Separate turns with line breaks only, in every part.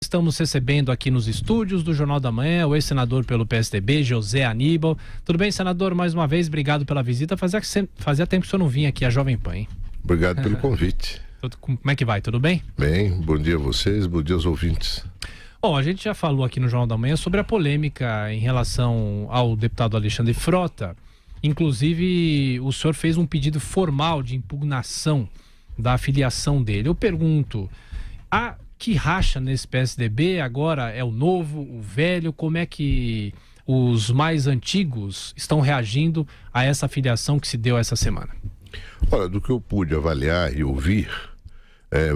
estamos recebendo aqui nos estúdios do Jornal da Manhã o ex-senador pelo PSDB, José Aníbal. Tudo bem, senador? Mais uma vez, obrigado pela visita. Fazia tempo que o senhor não vinha aqui à Jovem Pan, hein?
Obrigado pelo convite.
Como é que vai? Tudo bem?
Bem, bom dia a vocês, bom dia aos ouvintes.
Bom, a gente já falou aqui no Jornal da Manhã sobre a polêmica em relação ao deputado Alexandre Frota. Inclusive, o senhor fez um pedido formal de impugnação da afiliação dele. Eu pergunto, que racha nesse PSDB? Agora é o novo, o velho? Como é que os mais antigos estão reagindo a essa afiliação que se deu essa semana?
Olha, do que eu pude avaliar e ouvir,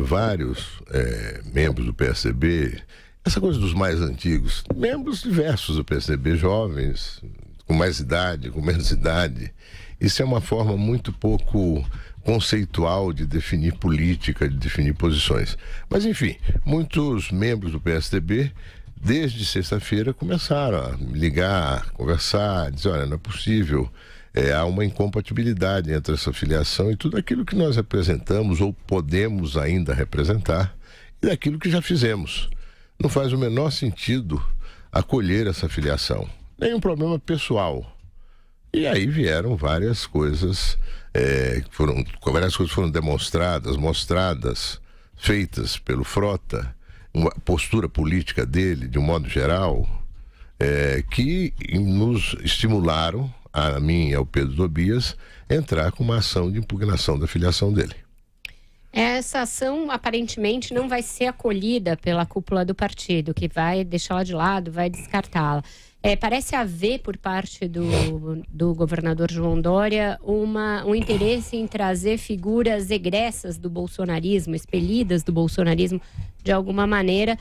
vários membros do PSDB, essa coisa dos mais antigos, membros diversos do PSDB, jovens, com mais idade, com menos idade, isso é uma forma muito pouco conceitual de definir política, de definir posições. Mas, enfim, muitos membros do PSDB, desde sexta-feira, começaram a ligar, conversar, dizer, olha, não é possível, há uma incompatibilidade entre essa filiação e tudo aquilo que nós representamos ou podemos ainda representar e daquilo que já fizemos. Não faz o menor sentido acolher essa filiação. Nenhum problema pessoal. E aí vieram várias coisas, várias coisas foram demonstradas, mostradas, feitas pelo Frota, uma postura política dele, de um modo geral, que nos estimularam, a mim e ao Pedro Tobias, entrar com uma ação de impugnação da filiação dele.
Essa ação aparentemente não vai ser acolhida pela cúpula do partido, que vai deixá-la de lado, vai descartá-la. Parece haver por parte do governador João Dória um interesse em trazer figuras egressas do bolsonarismo, expelidas do bolsonarismo de alguma maneira,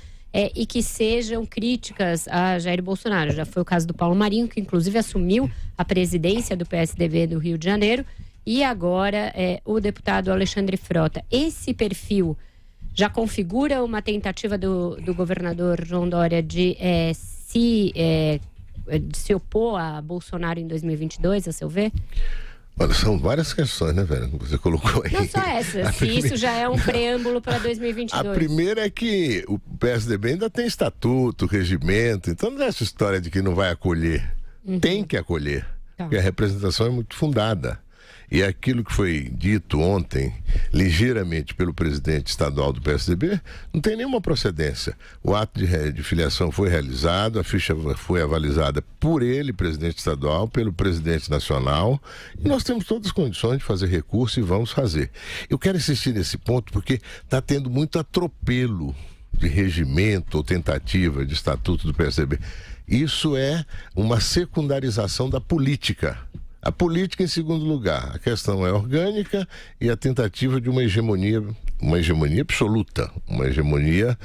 e que sejam críticas a Jair Bolsonaro. Já foi o caso do Paulo Marinho, que inclusive assumiu a presidência do PSDB do Rio de Janeiro, e agora o deputado Alexandre Frota. Esse perfil já configura uma tentativa do governador João Dória de se opor a Bolsonaro em 2022, a seu ver?
Olha, são várias questões, né, velho? Você colocou aí.
Não só essa, isso já é um preâmbulo para 2022.
A primeira é que o PSDB ainda tem estatuto, regimento, então não é essa história de que não vai acolher. Tem que acolher, porque a representação é muito fundada. E aquilo que foi dito ontem, ligeiramente pelo presidente estadual do PSDB, não tem nenhuma procedência. O ato de filiação foi realizado, a ficha foi avalizada por ele, presidente estadual, pelo presidente nacional, e nós temos todas as condições de fazer recurso e vamos fazer. Eu quero insistir nesse ponto porque está tendo muito atropelo de regimento ou tentativa de estatuto do PSDB. Isso é uma secundarização da política. A política em segundo lugar. A questão é orgânica e a tentativa de uma hegemonia absoluta, uma hegemonia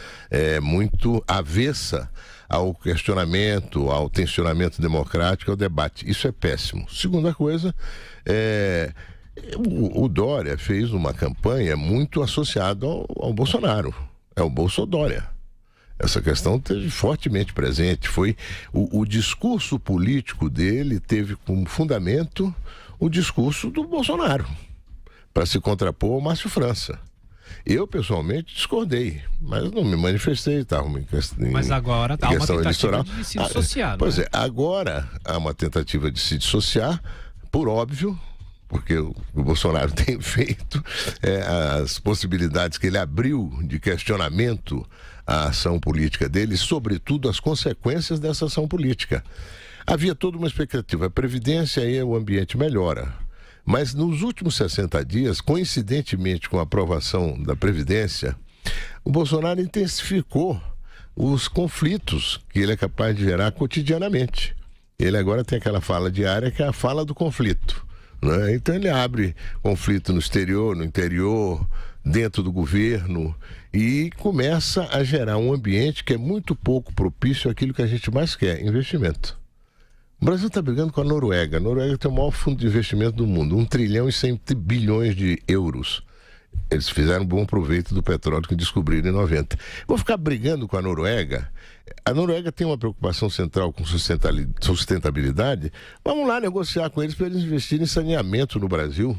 muito avessa ao questionamento, ao tensionamento democrático, ao debate. Isso é péssimo. Segunda coisa, o Dória fez uma campanha muito associada ao Bolsonaro. É o Bolsodória. Essa questão esteve fortemente presente. Foi o discurso político dele teve como fundamento o discurso do Bolsonaro, para se contrapor ao Márcio França. Eu, pessoalmente, discordei, mas não me manifestei, estava em questão eleitoral.
Mas agora há uma tentativa de se dissociar,
Pois agora há uma tentativa de se dissociar, por óbvio, porque o Bolsonaro tem feito as possibilidades que ele abriu de questionamento à ação política dele, sobretudo as consequências dessa ação política. Havia toda uma expectativa, a Previdência aí o ambiente melhora, mas nos últimos 60 dias, coincidentemente com a aprovação da Previdência, o Bolsonaro intensificou os conflitos que ele é capaz de gerar cotidianamente. Ele agora tem aquela fala diária que é a fala do conflito. Então ele abre conflito no exterior, no interior, dentro do governo e começa a gerar um ambiente que é muito pouco propício àquilo que a gente mais quer, investimento. O Brasil está brigando com a Noruega. A Noruega tem o maior fundo de investimento do mundo, 1 trilhão e 100 bilhões de euros. Eles fizeram bom proveito do petróleo que descobriram em 90. Vou ficar brigando com a Noruega. A Noruega tem uma preocupação central com sustentabilidade. Vamos lá negociar com eles para eles investirem em saneamento no Brasil.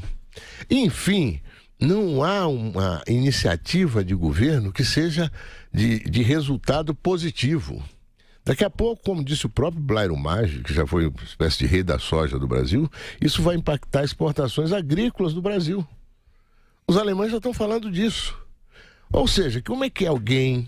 Enfim, não há uma iniciativa de governo que seja de resultado positivo. Daqui a pouco, como disse o próprio Blairo Maggi, que já foi uma espécie de rei da soja do Brasil, isso vai impactar exportações agrícolas do Brasil. Os alemães já estão falando disso. Ou seja, como é que alguém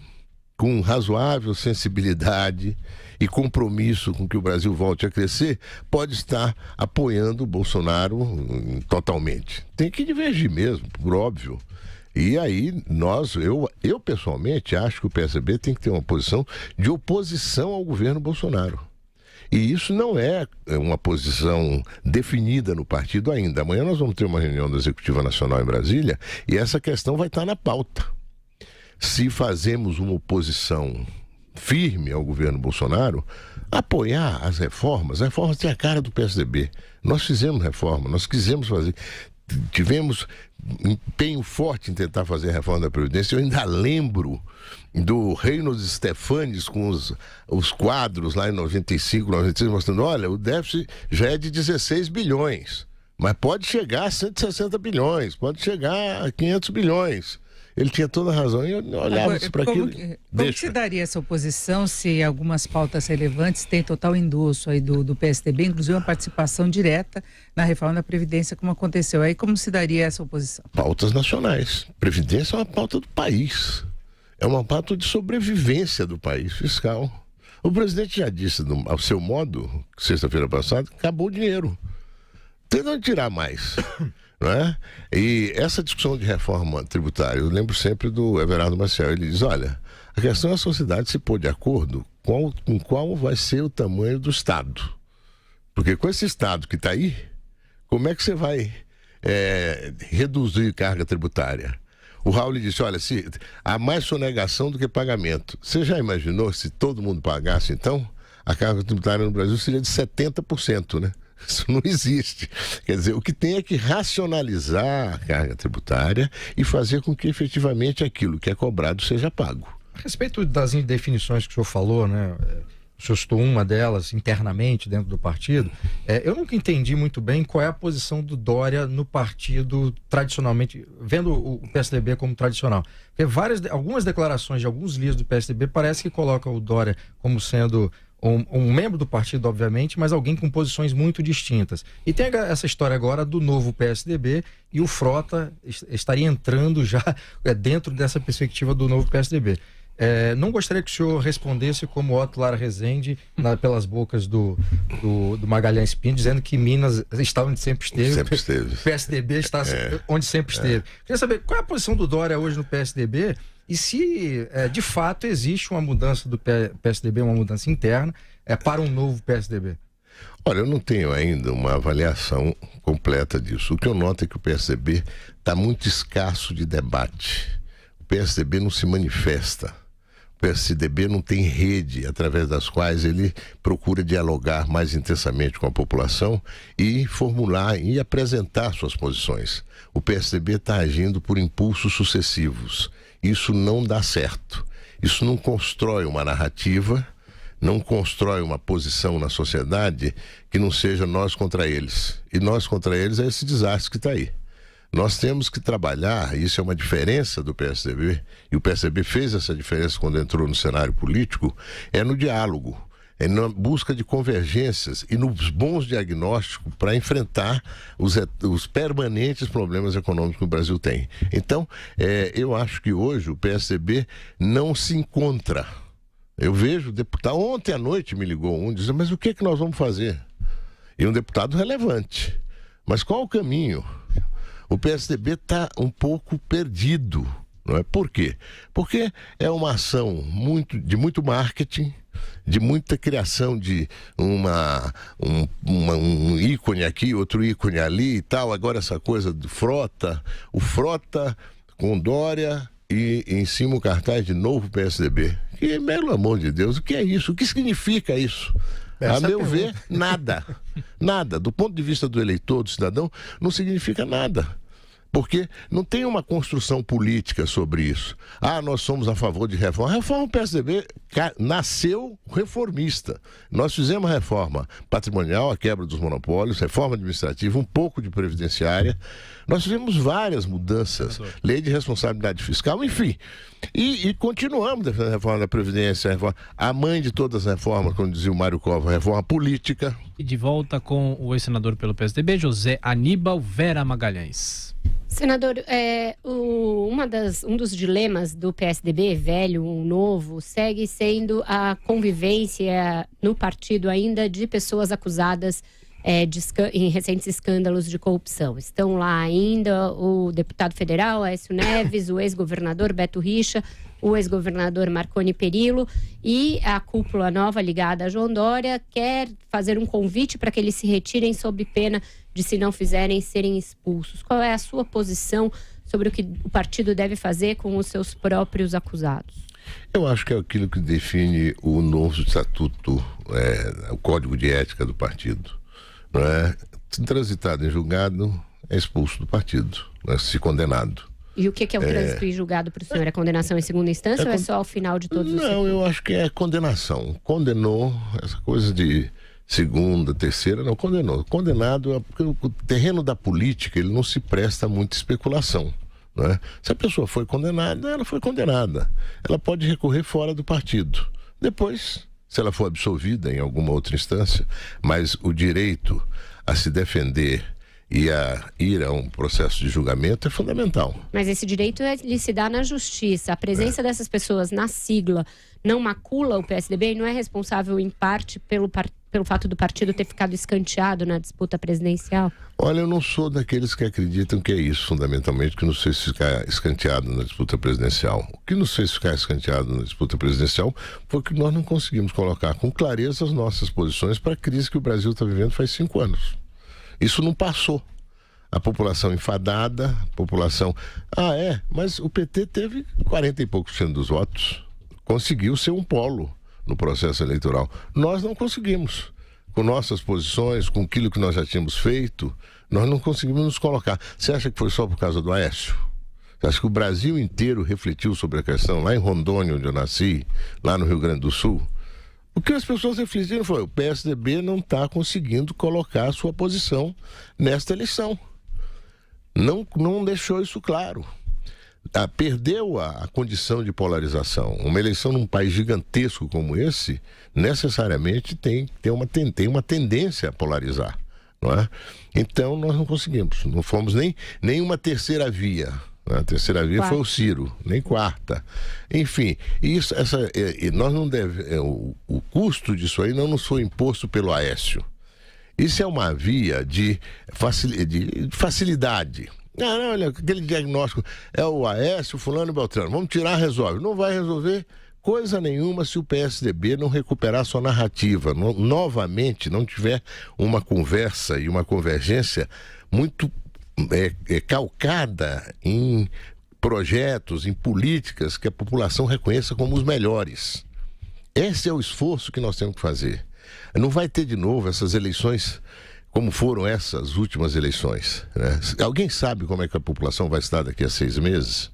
com razoável sensibilidade e compromisso com que o Brasil volte a crescer pode estar apoiando o Bolsonaro totalmente? Tem que divergir mesmo, por óbvio. E aí, eu pessoalmente acho que o PSDB tem que ter uma posição de oposição ao governo Bolsonaro. E isso não é uma posição definida no partido ainda. Amanhã nós vamos ter uma reunião da Executiva Nacional em Brasília e essa questão vai estar na pauta. Se fazemos uma oposição firme ao governo Bolsonaro, apoiar as reformas têm a cara do PSDB. Nós fizemos reforma, nós quisemos fazer... Tivemos empenho forte em tentar fazer a reforma da Previdência. Eu ainda lembro do Reynolds Stefanes com os quadros lá em 95, 96, mostrando, olha, o déficit já é de 16 bilhões, mas pode chegar a 160 bilhões, pode chegar a 500 bilhões. Ele tinha toda a razão e olhava para aquilo.
Como se daria essa oposição se algumas pautas relevantes têm total endosso aí do PSDB, inclusive uma participação direta na reforma da Previdência, como aconteceu aí? Como se daria essa oposição?
Pautas nacionais. Previdência é uma pauta do país. É uma pauta de sobrevivência do país fiscal. O presidente já disse, ao seu modo, sexta-feira passada, acabou o dinheiro. Tem de onde tirar mais. Não é? E essa discussão de reforma tributária, eu lembro sempre do Everardo Maciel, ele diz, olha, a questão é a sociedade se pôr de acordo com qual vai ser o tamanho do Estado. Porque com esse Estado que está aí, como é que você vai reduzir carga tributária? O Raul disse, olha, se há mais sonegação do que pagamento. Você já imaginou se todo mundo pagasse, então, a carga tributária no Brasil seria de 70%, né? Isso não existe. Quer dizer, o que tem é que racionalizar a carga tributária e fazer com que efetivamente aquilo que é cobrado seja pago.
A respeito das indefinições que o senhor falou, né? O senhor citou uma delas internamente dentro do partido. Eu nunca entendi muito bem qual é a posição do Dória no partido tradicionalmente, vendo o PSDB como tradicional. Porque algumas declarações de alguns líderes do PSDB parece que colocam o Dória como sendo um membro do partido, obviamente, mas alguém com posições muito distintas. E tem essa história agora do novo PSDB e o Frota estaria entrando já dentro dessa perspectiva do novo PSDB. Não gostaria que o senhor respondesse como Otto Lara Rezende, pelas bocas do Magalhães Pinto, dizendo que Minas está onde sempre esteve.
Sempre esteve.
O PSDB está onde sempre esteve. Queria saber qual é a posição do Dória hoje no PSDB e se de fato existe uma mudança do PSDB, uma mudança interna para um novo PSDB.
Olha, eu não tenho ainda uma avaliação completa disso. O que eu noto é que o PSDB está muito escasso de debate. O PSDB não se manifesta. O PSDB não tem rede através das quais ele procura dialogar mais intensamente com a população e formular e apresentar suas posições. O PSDB está agindo por impulsos sucessivos. Isso não dá certo. Isso não constrói uma narrativa, não constrói uma posição na sociedade que não seja nós contra eles. E nós contra eles é esse desastre que está aí. Nós temos que trabalhar, isso é uma diferença do PSDB, e o PSDB fez essa diferença quando entrou no cenário político, é no diálogo, é na busca de convergências e nos bons diagnósticos para enfrentar os permanentes problemas econômicos que o Brasil tem. Então, eu acho que hoje o PSDB não se encontra. Eu vejo deputado, ontem à noite me ligou um, dizendo, mas o que nós vamos fazer? E um deputado relevante. Mas qual o caminho? O PSDB está um pouco perdido, não é? Por quê? Porque é uma ação de muito marketing, de muita criação de um ícone aqui, outro ícone ali e tal. Agora essa coisa do Frota, o Frota com Dória e em cima o cartaz de novo PSDB. Que, pelo amor de Deus, o que é isso? O que significa isso? A meu ver, nada. Nada. Do ponto de vista do eleitor, do cidadão, não significa nada. Porque não tem uma construção política sobre isso. Ah, nós somos a favor de reforma. A reforma do PSDB nasceu reformista. Nós fizemos a reforma patrimonial, a quebra dos monopólios, reforma administrativa, um pouco de previdenciária. Nós fizemos várias mudanças, lei de responsabilidade fiscal, enfim. E continuamos defendendo a reforma da Previdência, a mãe de todas as reformas, como dizia o Mário Cova, a reforma política.
E de volta com o ex-senador pelo PSDB, José Aníbal Vera Magalhães.
Senador, um dos dilemas do PSDB, velho ou novo, segue sendo a convivência no partido ainda de pessoas acusadas em recentes escândalos de corrupção. Estão lá ainda o deputado federal Aécio Neves, o ex-governador Beto Richa, o ex-governador Marconi Perillo, e a cúpula nova ligada a João Dória quer fazer um convite para que eles se retirem sob pena de, se não fizerem, serem expulsos. Qual é a sua posição sobre o que o partido deve fazer com os seus próprios acusados?
Eu acho que é aquilo que define o novo estatuto, o código de ética do partido. Não é? Se transitado em julgado, é expulso do partido, não é? Se condenado.
E o que é o trânsito em julgado para o senhor? É condenação em segunda instância ou é só ao final de todos os...
Não, eu acho que é condenação. Condenou, essa coisa de segunda, terceira, não, condenou. Condenado, porque o terreno da política, ele não se presta a muita especulação. Não é? Se a pessoa foi condenada, ela foi condenada. Ela pode recorrer fora do partido. Depois, se ela for absolvida em alguma outra instância, mas o direito a se defender e a ir a um processo de julgamento é fundamental.
Mas esse direito ele se dá na justiça. A presença dessas pessoas na sigla não macula o PSDB e não é responsável, em parte, pelo fato do partido ter ficado escanteado na disputa presidencial?
Olha, eu não sou daqueles que acreditam que é isso, fundamentalmente, que nos fez ficar escanteado na disputa presidencial. O que nos fez ficar escanteado na disputa presidencial foi que nós não conseguimos colocar com clareza as nossas posições para a crise que o Brasil está vivendo faz 5 anos. Isso não passou. A população enfadada, a população... mas o PT teve 40 e poucos % dos votos. Conseguiu ser um polo no processo eleitoral. Nós não conseguimos. Com nossas posições, com aquilo que nós já tínhamos feito, nós não conseguimos nos colocar. Você acha que foi só por causa do Aécio? Você acha que o Brasil inteiro refletiu sobre a questão? Lá em Rondônia, onde eu nasci, lá no Rio Grande do Sul, o que as pessoas refletiram foi: o PSDB não está conseguindo colocar a sua posição nesta eleição. Não deixou isso claro. Perdeu a condição de polarização. Uma eleição num país gigantesco como esse, necessariamente tem uma tendência a polarizar, não é? Então nós não conseguimos, não fomos nem uma terceira via. A terceira via foi o Ciro, nem quarta. Enfim, nós não o custo disso aí não nos foi imposto pelo Aécio. Isso é uma via de facilidade. Não, olha, aquele diagnóstico é o Aécio, fulano e Beltrano. Vamos tirar, resolve. Não vai resolver coisa nenhuma se o PSDB não recuperar sua narrativa, novamente não tiver uma conversa e uma convergência muito calcada em projetos, em políticas que a população reconheça como os melhores. Esse é o esforço que nós temos que fazer. Não vai ter de novo essas eleições como foram essas últimas eleições, né? Alguém sabe como é que a população vai estar daqui a 6 meses?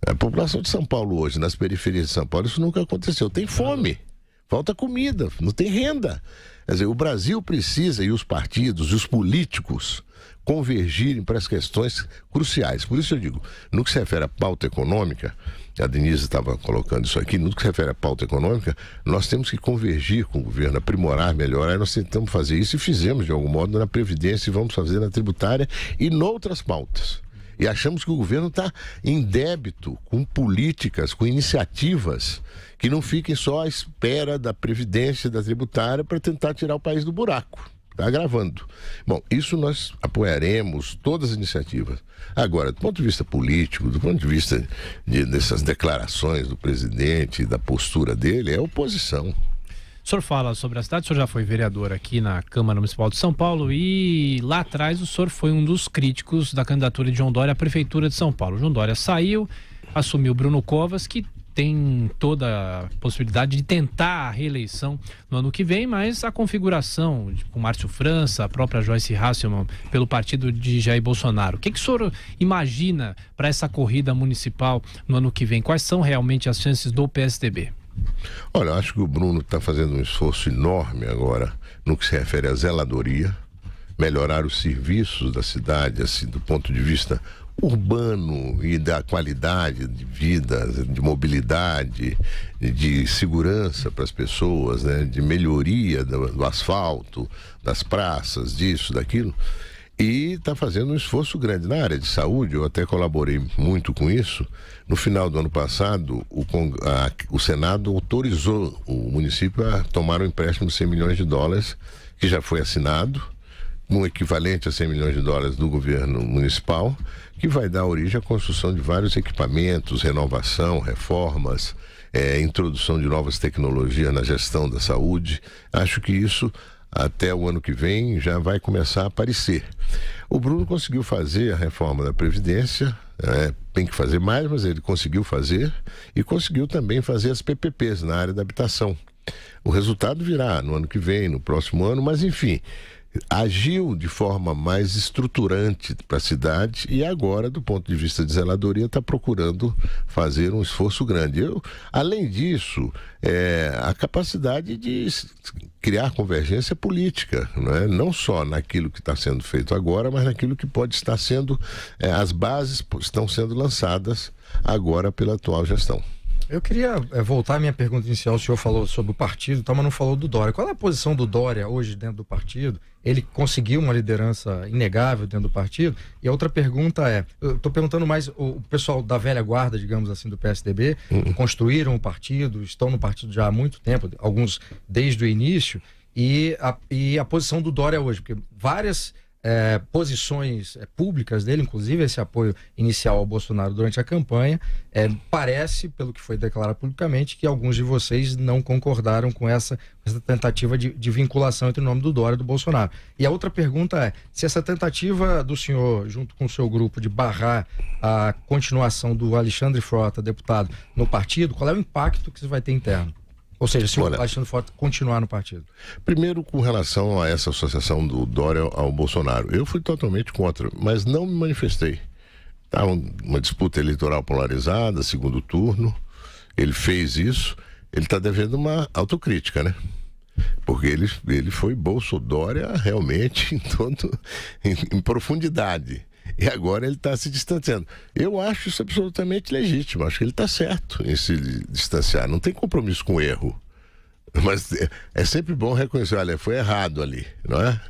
A população de São Paulo hoje, nas periferias de São Paulo, isso nunca aconteceu. Tem fome, falta comida, não tem renda. Quer dizer, o Brasil precisa, e os partidos, e os políticos, convergirem para as questões cruciais. Por isso eu digo, no que se refere à pauta econômica, a Denise estava colocando isso aqui, no que se refere à pauta econômica, nós temos que convergir com o governo, aprimorar, melhorar. Nós tentamos fazer isso e fizemos de algum modo na Previdência e vamos fazer na tributária e noutras pautas. E achamos que o governo está em débito com políticas, com iniciativas que não fiquem só à espera da Previdência e da tributária para tentar tirar o país do buraco. Está agravando. Bom, isso nós apoiaremos, todas as iniciativas. Agora, do ponto de vista político, do ponto de vista dessas declarações do presidente, da postura dele, é oposição.
O senhor fala sobre a cidade, o senhor já foi vereador aqui na Câmara Municipal de São Paulo e lá atrás o senhor foi um dos críticos da candidatura de João Dória à Prefeitura de São Paulo. João Dória saiu, assumiu Bruno Covas, que tem toda a possibilidade de tentar a reeleição no ano que vem, mas a configuração com Márcio França, a própria Joyce Hasselmann, pelo partido de Jair Bolsonaro. O que o senhor imagina para essa corrida municipal no ano que vem? Quais são realmente as chances do PSDB?
Olha, eu acho que o Bruno está fazendo um esforço enorme agora no que se refere à zeladoria, melhorar os serviços da cidade, assim, do ponto de vista urbano e da qualidade de vida, de mobilidade, de segurança para as pessoas, né? De melhoria do asfalto, das praças, disso, daquilo. E está fazendo um esforço grande. Na área de saúde, eu até colaborei muito com isso. No final do ano passado, o Senado autorizou o município a tomar um empréstimo de 100 milhões de dólares, que já foi assinado, um equivalente a 100 milhões de dólares do governo municipal, que vai dar origem à construção de vários equipamentos, renovação, reformas, introdução de novas tecnologias na gestão da saúde. Acho que isso, até o ano que vem, já vai começar a aparecer. O Bruno conseguiu fazer a reforma da Previdência, tem que fazer mais, mas ele conseguiu fazer, e conseguiu também fazer as PPPs na área da habitação. O resultado virá no ano que vem, no próximo ano, mas enfim, agiu de forma mais estruturante para a cidade e agora, do ponto de vista de zeladoria, está procurando fazer um esforço grande. Além disso, a capacidade de criar convergência política, não só naquilo que está sendo feito agora, mas naquilo que pode estar sendo, as bases estão sendo lançadas agora pela atual gestão.
Eu queria voltar à minha pergunta inicial. O senhor falou sobre o partido, mas não falou do Dória. Qual é a posição do Dória hoje dentro do partido? Ele conseguiu uma liderança inegável dentro do partido? E a outra pergunta eu estou perguntando mais, o pessoal da velha guarda, digamos assim, do PSDB, construíram o partido, estão no partido já há muito tempo, alguns desde o início, e a posição do Dória hoje, porque várias posições públicas dele, inclusive esse apoio inicial ao Bolsonaro durante a campanha, parece, pelo que foi declarado publicamente, que alguns de vocês não concordaram com essa tentativa de vinculação entre o nome do Dória e do Bolsonaro. E a outra pergunta se essa tentativa do senhor, junto com o seu grupo, de barrar a continuação do Alexandre Frota, deputado, no partido, qual é o impacto que isso vai ter interno? Ou seja, se o Alexandre Frota continuar no partido.
Primeiro, com relação a essa associação do Dória ao Bolsonaro, eu fui totalmente contra, mas não me manifestei. Tá uma disputa eleitoral polarizada, segundo turno, ele fez isso, ele está devendo uma autocrítica, né? Porque ele foi Bolsodória realmente em profundidade. E agora ele está se distanciando. Eu acho isso absolutamente legítimo. Acho que ele está certo em se distanciar. Não tem compromisso com o erro. Mas é sempre bom reconhecer, olha, foi errado ali, não é?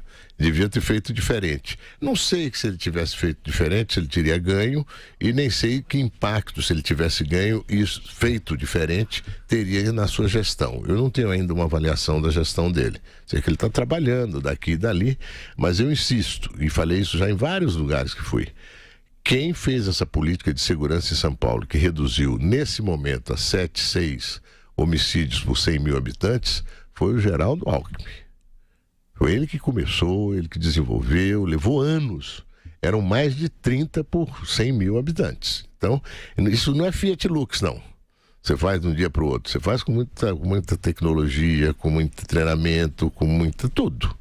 Devia ter feito diferente. Não sei que se ele tivesse feito diferente, se ele teria ganho, e nem sei que impacto, se ele tivesse ganho e feito diferente, teria na sua gestão. Eu não tenho ainda uma avaliação da gestão dele. Sei que ele está trabalhando daqui e dali, mas eu insisto, e falei isso já em vários lugares que fui. Quem fez essa política de segurança em São Paulo, que reduziu nesse momento a 7, 6 homicídios por 100 mil habitantes, foi o Geraldo Alckmin. Foi ele que começou, ele que desenvolveu, levou anos. Eram mais de 30 por 100 mil habitantes. Então, isso não é Fiat Lux, não. Você faz de um dia para o outro. Você faz com muita tecnologia, com muito treinamento, com tudo.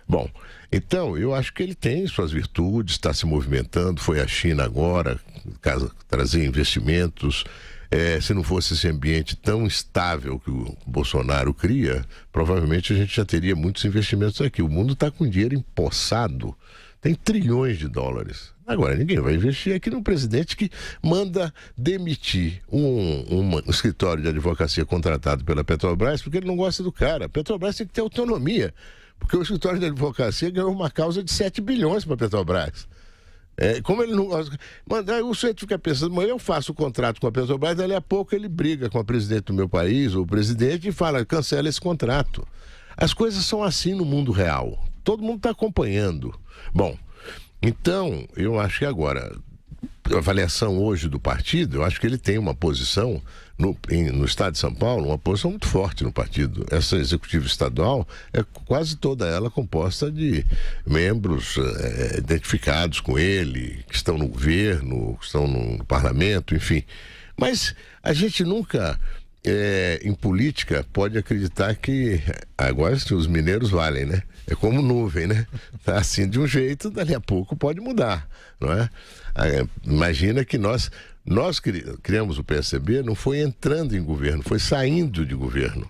Bom, então, eu acho que ele tem suas virtudes, está se movimentando, foi à China agora, trazer investimentos. Se não fosse esse ambiente tão estável que o Bolsonaro cria, provavelmente a gente já teria muitos investimentos aqui. O mundo está com dinheiro empossado, tem trilhões de dólares. Agora, ninguém vai investir aqui num presidente que manda demitir um escritório de advocacia contratado pela Petrobras porque ele não gosta do cara. A Petrobras tem que ter autonomia, porque o escritório de advocacia ganhou uma causa de 7 bilhões para a Petrobras. Como ele não gosta. Aí o sujeito fica pensando, mas eu faço o contrato com a Petrobras, dali a pouco ele briga com a presidente do meu país, ou o presidente, e fala, cancela esse contrato. As coisas são assim no mundo real. Todo mundo está acompanhando. Bom, então, eu acho que agora, a avaliação hoje do partido, eu acho que ele tem uma posição no estado de São Paulo, uma posição muito forte no partido. Essa executiva estadual é quase toda ela composta de membros identificados com ele, que estão no governo, que estão no parlamento, enfim. Mas a gente nunca, em política, pode acreditar que agora os mineiros valem, né? É como nuvem, né? Tá assim de um jeito, dali a pouco pode mudar, não é? Imagina que nós criamos o PSDB, não foi entrando em governo, foi saindo de governo.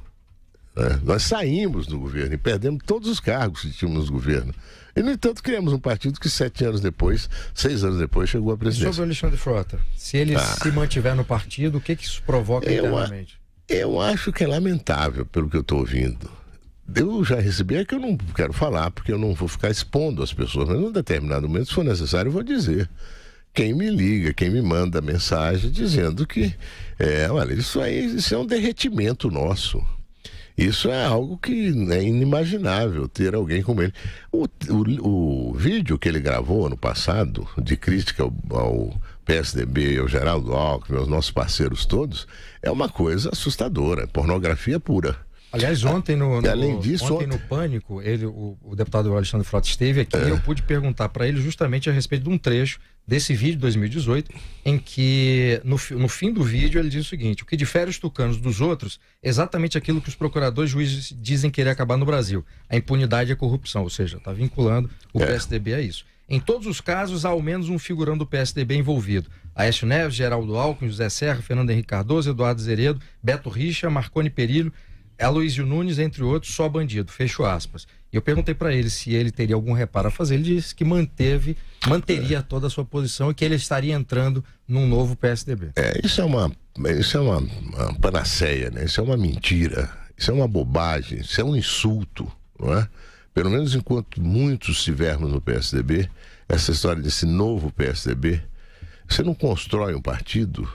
Né? Nós saímos do governo e perdemos todos os cargos que tínhamos no governo. E, no entanto, criamos um partido que 6 anos depois chegou à presidência.
E sobre o Alexandre Frota, se ele se mantiver no partido, o que isso provoca internamente?
Eu acho que é lamentável, pelo que eu estou ouvindo. Eu já recebi, é que eu não quero falar, porque eu não vou ficar expondo as pessoas, mas num determinado momento, se for necessário, eu vou dizer. Quem me liga, quem me manda mensagem dizendo que, olha, isso é um derretimento nosso. Isso é algo que é inimaginável ter alguém como ele. O vídeo que ele gravou ano passado, de crítica ao PSDB, ao Geraldo Alckmin, aos nossos parceiros todos, é uma coisa assustadora, pornografia pura.
Aliás, ontem
Além disso,
no Pânico, o deputado Alexandre Frota esteve aqui e eu pude perguntar para ele justamente a respeito de um trecho desse vídeo de 2018, em que no fim do vídeo ele diz o seguinte: o que difere os tucanos dos outros é exatamente aquilo que os procuradores e juízes dizem querer acabar no Brasil, a impunidade e a corrupção, ou seja, está vinculando o PSDB a isso. Em todos os casos, há ao menos um figurão do PSDB envolvido. Aécio Neves, Geraldo Alckmin, José Serra, Fernando Henrique Cardoso, Eduardo Zeredo, Beto Richa, Marconi Perillo, Aloysio Nunes, entre outros, só bandido, fecho aspas. E eu perguntei para ele se ele teria algum reparo a fazer. Ele disse que manteria toda a sua posição e que ele estaria entrando num novo PSDB.
Isso é uma panaceia, né? Isso é uma mentira, isso é uma bobagem, isso é um insulto, não é? Pelo menos enquanto muitos estivermos no PSDB, essa história desse novo PSDB, você não constrói um partido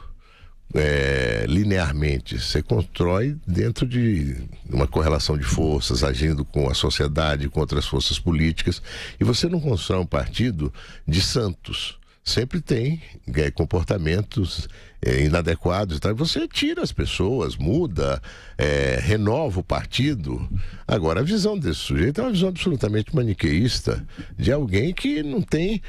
linearmente, você constrói dentro de uma correlação de forças, agindo com a sociedade, com outras forças políticas, e você não constrói um partido de santos. Sempre tem comportamentos inadequados e tal. Você tira as pessoas, muda, renova o partido. Agora, a visão desse sujeito é uma visão absolutamente maniqueísta de alguém que não tem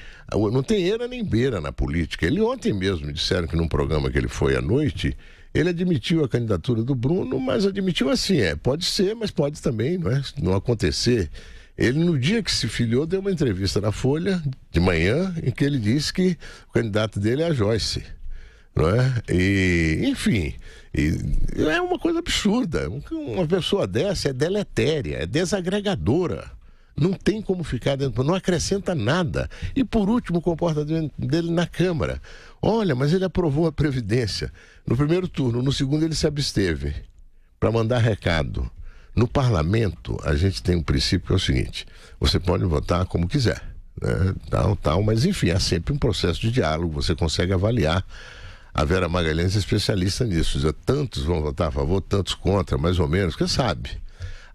eira nem beira na política. Ele ontem mesmo me disseram que num programa que ele foi à noite, ele admitiu a candidatura do Bruno, mas admitiu assim, pode ser, mas pode também não acontecer. Ele, no dia que se filiou, deu uma entrevista na Folha, de manhã, em que ele disse que o candidato dele é a Joyce, não é? E, enfim, é uma coisa absurda. Uma pessoa dessa é deletéria, é desagregadora. Não tem como ficar dentro, não acrescenta nada. E, por último, o comportamento dele na Câmara. Olha, mas ele aprovou a Previdência. No primeiro turno, no segundo ele se absteve para mandar recado. No parlamento, a gente tem um princípio que é o seguinte: você pode votar como quiser, né? Tal, mas enfim, há sempre um processo de diálogo, você consegue avaliar. A Vera Magalhães é especialista nisso, tantos vão votar a favor, tantos contra, mais ou menos, quem sabe.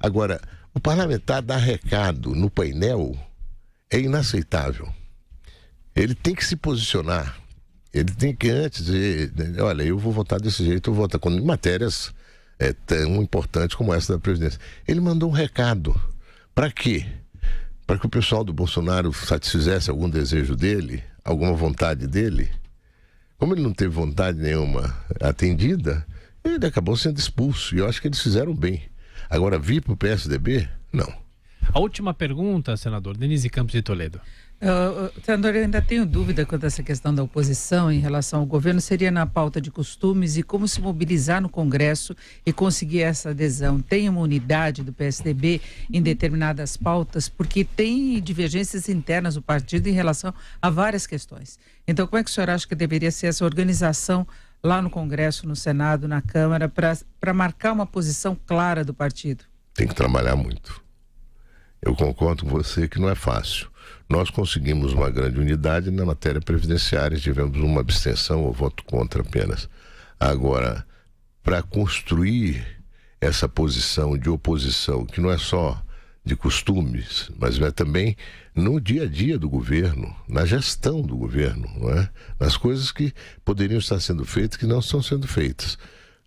Agora, o parlamentar dar recado no painel é inaceitável. Ele tem que se posicionar, ele tem que antes dizer, olha, eu vou votar desse jeito, eu vou votar em matérias tão importante como essa da Previdência. Ele mandou um recado. Para quê? Para que o pessoal do Bolsonaro satisfizesse algum desejo dele, alguma vontade dele. Como ele não teve vontade nenhuma atendida, ele acabou sendo expulso. E eu acho que eles fizeram bem. Agora, vir para o PSDB? Não.
A última pergunta, senador Denise Campos de Toledo.
Senador, eu ainda tenho dúvida quanto a essa questão da oposição em relação ao governo. Seria na pauta de costumes e como se mobilizar no Congresso e conseguir essa adesão. Tem uma unidade do PSDB em determinadas pautas, porque tem divergências internas do partido em relação a várias questões. Então, como é que o senhor acha que deveria ser essa organização lá no Congresso, no Senado, na Câmara, para marcar uma posição clara do partido?
Tem que trabalhar muito. Eu concordo com você que não é fácil. Nós conseguimos uma grande unidade na matéria previdenciária, tivemos uma abstenção ou voto contra apenas. Agora, para construir essa posição de oposição, que não é só de costumes, mas é também no dia a dia do governo, na gestão do governo, não é? Nas coisas que poderiam estar sendo feitas que não estão sendo feitas.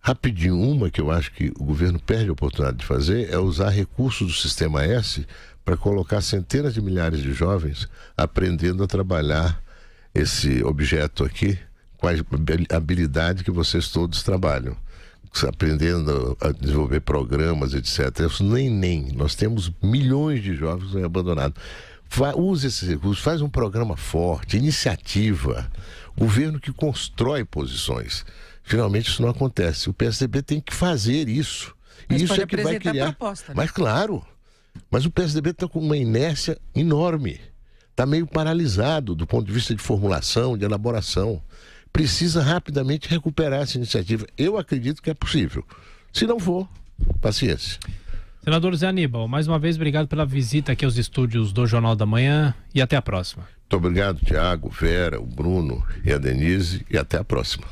Rapidinho, uma que eu acho que o governo perde a oportunidade de fazer é usar recursos do Sistema S para colocar centenas de milhares de jovens aprendendo a trabalhar esse objeto aqui com a habilidade que vocês todos trabalham, aprendendo a desenvolver programas, etc. No Enem, nós temos milhões de jovens abandonados. Use esses recursos, faz um programa forte, iniciativa, governo que constrói posições. Finalmente isso não acontece. O PSDB tem que fazer isso.
Mas
isso
pode
é que vai criar.
Proposta, né?
Mas claro, mas o PSDB está com uma inércia enorme. Está meio paralisado do ponto de vista de formulação, de elaboração. Precisa rapidamente recuperar essa iniciativa. Eu acredito que é possível. Se não for, paciência.
Senador Zé Aníbal, mais uma vez, obrigado pela visita aqui aos estúdios do Jornal da Manhã e até a próxima.
Muito obrigado, Tiago, Vera, o Bruno e a Denise, e até a próxima.